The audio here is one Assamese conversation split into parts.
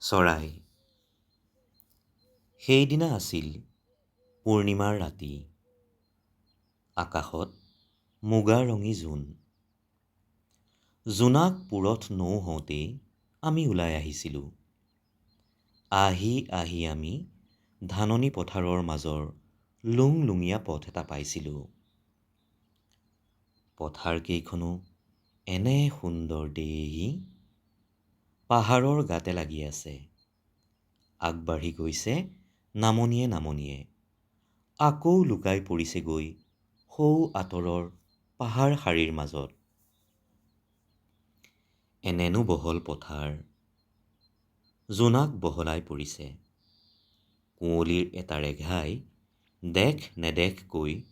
চৰাই। সেইদিনা আছিল পূৰ্ণিমাৰ ৰাতি। আকাশত মুগা ৰঙী জোন। জোনাক পুৰঠ নৌ হওঁতেই আমি ওলাই আহিছিলোঁ। আহি আহি আমি ধাননি পথাৰৰ মাজৰ লুংলুঙীয়া পথ এটা পাইছিলোঁ। পথাৰকেইখনো এনে সুন্দৰ দেহি। পাহাৰৰ গাতে লাগি আছে। আগবাঢ়ি গৈছে নামনিয়ে নামনিয়ে। আকৌ লুকাই পৰিছেগৈ সৌ আঁতৰৰ পাহাৰ শাৰীৰ মাজত। এনেনো বহল পথাৰ। জোনাক বহলাই পৰিছে। কুঁৱলীৰ এটা ৰেঘাই দেখ নেদেখকৈ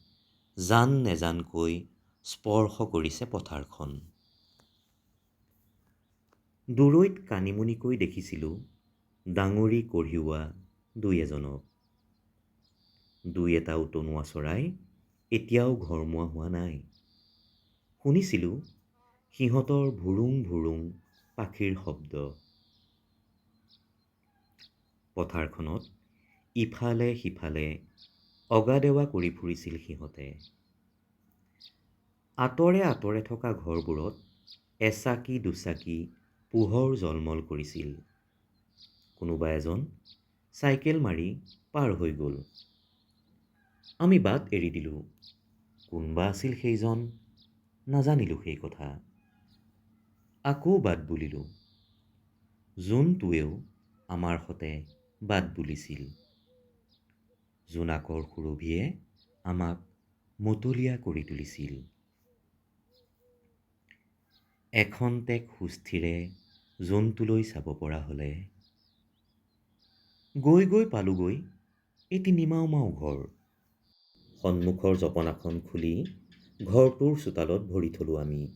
জান নেজানকৈ স্পৰ্শ কৰিছে পথাৰখন। দূৰৈত কানিমুনিকৈ দেখিছিলোঁ ডাঙৰি কঢ়িওৱা দুই এজনক। দুই এটা উতনুৱা চৰাই এতিয়াও ঘৰমুৱা হোৱা নাই। শুনিছিলোঁ সিহঁতৰ ভুৰুং ভুৰুং পাখিৰ শব্দ। পথাৰখনত ইফালে সিফালে অগাদেৱা কৰি ফুৰিছিল সিহঁতে। আঁতৰে আঁতৰে থকা ঘৰবোৰত এচাকি দুচাকি পোহৰ জলমল কৰিছিল। কোনোবা এজন চাইকেল মাৰি পাৰ হৈ গ'ল। আমি বাট এৰি দিলোঁ। কোনবা আছিল সেইজন, নাজানিলোঁ সেই কথা। আকৌ বাট বুলিলোঁ। জোনটোৱেও আমাৰ সতে বাট বুলিছিল। জোনাকৰ সুৰভিয়ে আমাক মতলীয়া কৰি তুলিছিল। এখন্তেক সুস্থিৰে জোনটোলৈ চাব পৰা হ'লে। গৈ গৈ পালোগৈ এটি নিমাওমাও ঘৰ। সন্মুখৰ জপনাখন খুলি ঘৰটোৰ চোতালত ভৰি থলোঁ আমি।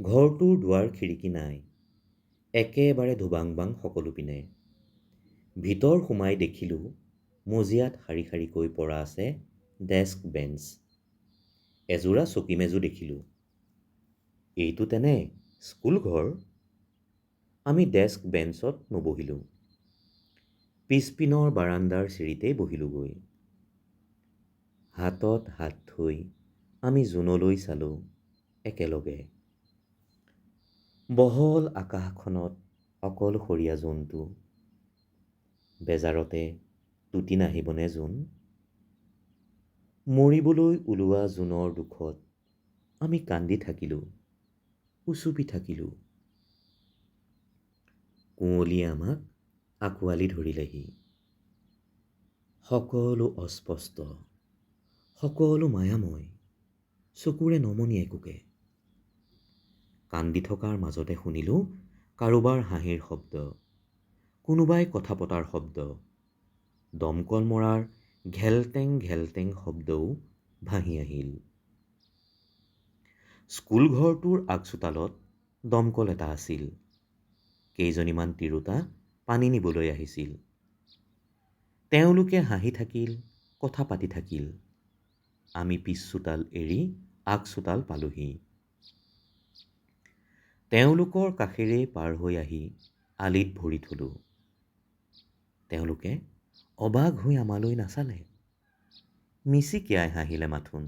ঘৰটোৰ দুৱাৰ খিৰিকী নাই। একেবাৰে ধোবাং-বাং সকলো পিনে। ভিতৰ সোমাই দেখিলোঁ মজিয়াত শাৰী শাৰীকৈ পৰা আছে ডেস্ক বেঞ্চ। এযোৰা চকী মেজো দেখিলোঁ। এইটো তেনে স্কুল ঘৰ। আমি ডেস্ক বেঞ্চত নবহিলোঁ। পিছপিনৰ বাৰান্দাৰ চিৰিতেই বহিলোগৈ। হাতত হাত থৈ আমি জোনলৈ চালোঁ একেলগে। বহল আকাশখনত অকলশৰীয়া জোনটো। বেজাৰতে টুটি নাহিবনে জোন? মৰিবলৈ ওলোৱা জোনৰ দুখত আমি কান্দি থাকিলোঁ, উচুপি থাকিলোঁ। কুঁৱলীয়ে আমাক আঁকোৱালি ধৰিলেহি। সকলো অস্পষ্ট, সকলো মায়াময়, চকুৰে নমনি একোকে। কান্দি থকাৰ মাজতে শুনিলোঁ কাৰোবাৰ হাঁহিৰ শব্দ, কোনোবাই কথা পতাৰ শব্দ। দমকল মৰাৰ ঘেলটেং ঘেলটেং শব্দও ভাহি আহিল। স্কুল ঘৰটোৰ আগচোতালত দমকল এটা আছিল। কেইজনীমান তিৰোতা পানী নিবলৈ আহিছিল। তেওঁলোকে হাঁহি থাকিল, কথা পাতি থাকিল। আমি পিছ চোতাল এৰি আগচোতাল পালোহি। তেওঁলোকৰ কাষেৰেই পাৰ হৈ আহি আলিত ভৰি থলোঁ। তেওঁলোকে অবাক হৈ আমালৈ নাচালে। মিচিকিয়াই হাঁহিলে মাথোন।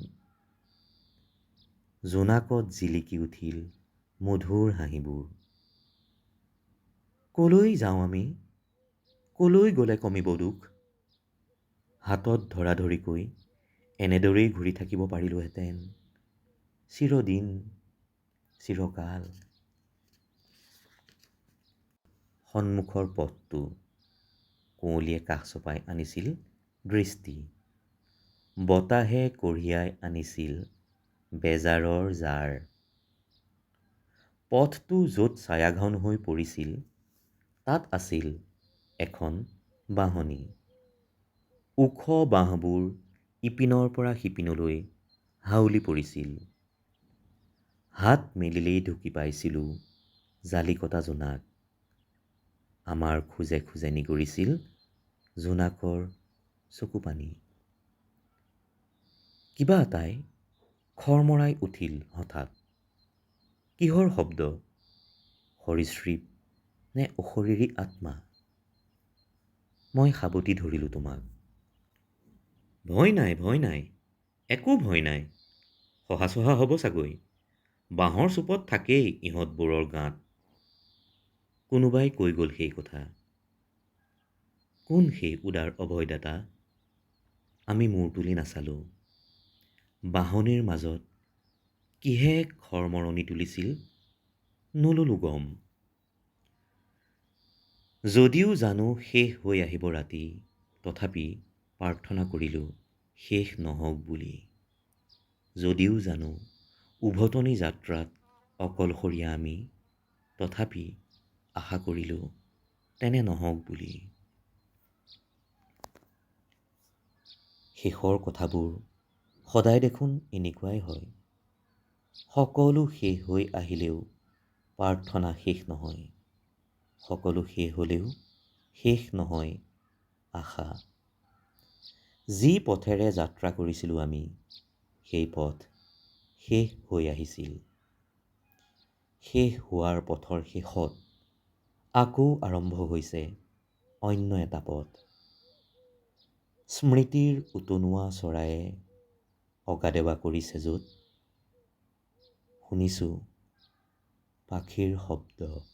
জোনাকত জিলিকি উঠিল মধুৰ হাঁহিবোৰ। কলৈ যাওঁ আমি? কলৈ গ'লে কমিব দুখ? হাতত ধৰাধৰিকৈ এনেদৰেই ঘূৰি থাকিব পাৰিলোহেঁতেন চিৰদিন, চিৰকাল। সন্মুখৰ পথটো কুঁৱলীয়ে কাষ চপাই আনিছিল দৃষ্টি। বতাহে কঢ়িয়াই আনিছিল বেজাৰৰ জাঁৰ। পথটো য'ত ছায়াঘন হৈ পৰিছিল তাত আছিল এখন বাঢ়নি। ওখ বাঁহবোৰ ইপিনৰ পৰা সিপিনলৈ হাউলি পৰিছিল। হাত মেলিলেই ঢুকি পাইছিলোঁ জালিকটা জোনাক। আমাৰ খোজে খোজে নিগৰিছিল জোনাকৰ চকুপানী। কিবা এটাই খৰমৰাই উঠিল হঠাৎ। কিহৰ শব্দ? সৰীসৃপ নে অশৰীৰী আত্মা? মই সাবটি ধৰিলোঁ তোমাক। ভয় নাই, একো ভয় নাই। শহা চহা হ'ব চাগৈ। বাঁহৰ চুপত থাকেই ইহঁতবোৰৰ গাঁত। কোনোবাই কৈ গ'ল সেই কথা। কোন সেই উদাৰ অভয়দাতা? আমি মূৰ তুলি নাচালোঁ। বাঁহনিৰ মাজত কিহে খৰমৰণি তুলিছিল নললোঁ গম। যদিও জানো শেষ হৈ আহিব ৰাতি, তথাপি প্ৰাৰ্থনা কৰিলোঁ শেষ নহওক বুলি। যদিও জানো উভতনি যাত্ৰাত অকলশৰীয়া আমি, তথাপি আশা কৰিলোঁ তেনে নহওক বুলি। শেষৰ কথাবোৰ সদায় দেখোন এনেকুৱাই হয়। সকলো শেষ হৈ আহিলেও প্ৰাৰ্থনা শেষ নহয়। সকলো শেষ হ'লেও শেষ নহয় আশা। যি পথেৰে যাত্ৰা কৰিছিলোঁ আমি, সেই পথ শেষ হৈ আহিছিল। শেষ হোৱাৰ পথৰ শেষত আকৌ আৰম্ভ হৈছে অন্য এটা পথ। স্মৃতিৰ উতনুৱা চৰায়ে অগাডেবা কৰিছে য'ত, শুনিছোঁ পাখিৰ শব্দ।